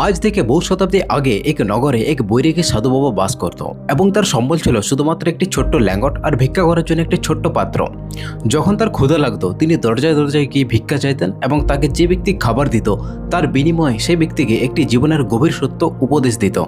আজ থেকে বহু শতাব্দী আগে এক নগরে এক বৈরাগী সাধু বাবা বাস করত এবং তার সম্বল ছিল শুধুমাত্র একটি ছোট্ট ল্যাঙ্গট আর ভিক্ষা করার জন্য একটি ছোট্ট পাত্র। যখন তার ক্ষুধা লাগতো তিনি দরজায় দরজায় গিয়ে ভিক্ষা চাইতেন এবং তাকে যে ব্যক্তি খাবার দিত তার বিনিময়ে সেই ব্যক্তিকে একটি জীবনের গভীর সত্য উপদেশ দিত।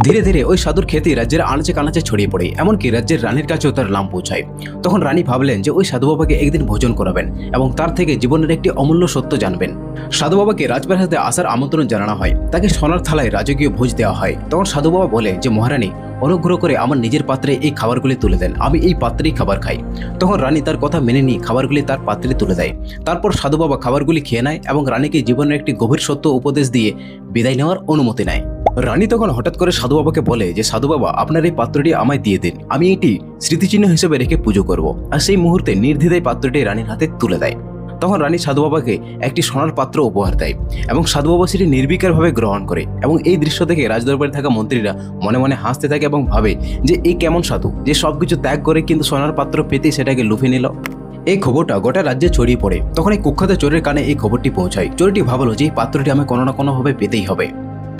ধীরে ধীরে ওই সাধুর খ্যাতি রাজ্যের আনাচে কানাচে ছড়িয়ে পড়ে, এমনকি রাজ্যের রানীর কাছেও তার নাম পৌঁছায়। তখন রানী ভাবলেন যে ওই সাধু বাবাকে একদিন ভোজন করাবেন এবং তার থেকে জীবনের একটি অমূল্য সত্য জানবেন। সাধু বাবাকে রাজপ্রাসাদে আসার আমন্ত্রণ জানানো হয়, তাকে সোনার থালায় রাজকীয় ভোজ দেওয়া হয়। তখন সাধু বাবা বলে যে মহারানী, অনুগ্রহ করে আমার নিজের পাত্রে এই খাবারগুলি তুলে দেন, আমি এই পাত্রেই খাবার খাই। তখন রানী তার কথা মেনে নিয়ে খাবারগুলি তার পাত্রে তুলে দেয়। তারপর সাধু বাবা খাবারগুলি খেয়ে নেয় এবং রানীকে জীবনের একটি গভীর সত্য উপদেশ দিয়ে বিদায় নেওয়ার অনুমতি নেয়। রানী তখন হঠাৎ করে সাধু বাবাকে বলে যে সাধু বাবা, আপনার এই পাত্রটি আমায় দিয়ে দিন, আমি এটি স্মৃতিচিহ্ন হিসেবে রেখে পুজো করব। আর সেই মুহূর্তে নির্দ্বিধায় পাত্রটি রানীর হাতে তুলে দেয়। তখন রানী সাধু বাবাকে একটি সোনার পাত্র উপহার দেয় এবং সাধু বাবা সেটি নির্বিকারভাবে গ্রহণ করে। এবং এই দৃশ্য দেখে রাজদরবারে থাকা মন্ত্রীরা মনে মনে হাসতে থাকে এবং ভাবে যে এই কেমন সাধু যে সবকিছু ত্যাগ করে কিন্তু সোনার পাত্র পেতেই সেটাকে লুফে নিল। এই খবরটা গোটা রাজ্যে ছড়িয়ে পড়ে। তখন এই কুখ্যাত চোরের কানে এই খবরটি পৌঁছায়। চোরটি ভাবলো যে এই পাত্রটি আমি কোনো না কোনোভাবে পেতেই হবে।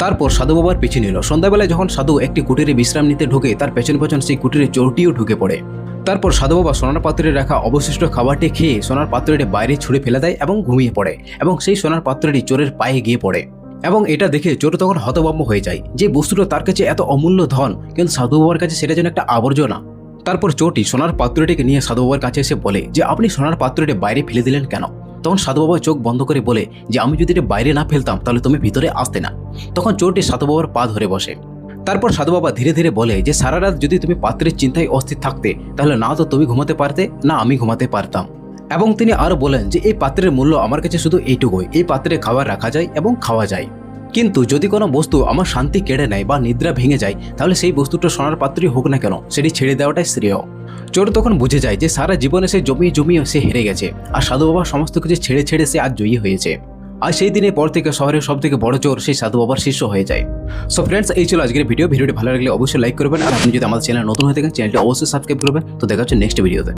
তারপর সাধু বাবার পিছু নিল। সন্ধ্যাবেলায় যখন সাধু একটি কুটিরে বিশ্রাম নিতে ঢুকে তার পেছন পেছন সেই কুটিরে চোরটিও ঢুকে পড়ে। তারপর সাধু বাবা সোনার পাত্রে রাখা অবশিষ্ট খাবারটি খেয়ে সোনার পাত্রটি বাইরে ছুঁড়ে ফেলে দেয় এবং ঘুমিয়ে পড়ে এবং সেই সোনার পাত্রটি চোরের পায়ে গিয়ে পড়ে। এবং এটা দেখে চোর তখন হতভম্ব হয়ে যায় যে বস্তুটা তার কাছে এত অমূল্য ধন, কিন্তু সাধু বাবার কাছে সেটা যেন একটা আবর্জনা। তারপর চোরটি সোনার পাত্রটিকে নিয়ে সাধু বাবার কাছে এসে বলে যে আপনি সোনার পাত্রটি বাইরে ফেলে দিলেন কেন? তখন সাধু বাবা চোখ বন্ধ করে বলে যে আমি যদি এটা বাইরে না ফেলতাম তাহলে তুমি ভিতরে আসতে না। তখন চোরটি সাধু বাবার পা ধরে বসে। তারপর সাধু বাবা ধীরে ধীরে বলে যে সারা রাত যদি তুমি পাত্রের চিন্তায় অস্থির থাকতে তাহলে না তো তুমি ঘুমাতে পারতে না আমি ঘুমাতে পারতাম। এবং তিনি আরো বলেন যে এই পাত্রের মূল্য আমার কাছে শুধু এইটুকুই, এই পাত্রে খাবার রাখা যায় এবং খাওয়া যায়, কিন্তু যদি কোনো বস্তু আমার শান্তি কেড়ে নেয় বা নিদ্রা ভেঙে যায় তাহলে সেই বস্তুটা সোনার পাত্রই হোক না কেন সেটি ছেড়ে দেওয়াটাই শ্রেয়। চোর তখন বুঝে যায় যে সারা জীবনে সে জমিয়ে সে হেরে গেছে আর সাধু বাবা সমস্ত কিছু ছেড়ে ছেড়ে সে আজ জয়ী হয়েছে। আর সেই দিনের পর থেকে শহরের সব থেকে বড় চোর সেই সাধু বাবার শিষ্য হয়ে যায়। সো ফ্রেন্ডস, এই ছিল আজকের ভিডিওটি ভালো লাগলে অবশ্যই লাইক করবেন আর আপনি যদি আমাদের চ্যানেল নতুন হয়ে থাকেন চ্যানেলটি অবশ্যই সাবস্ক্রাইব করবেন। তো দেখা হচ্ছে নেক্সট ভিডিওতে।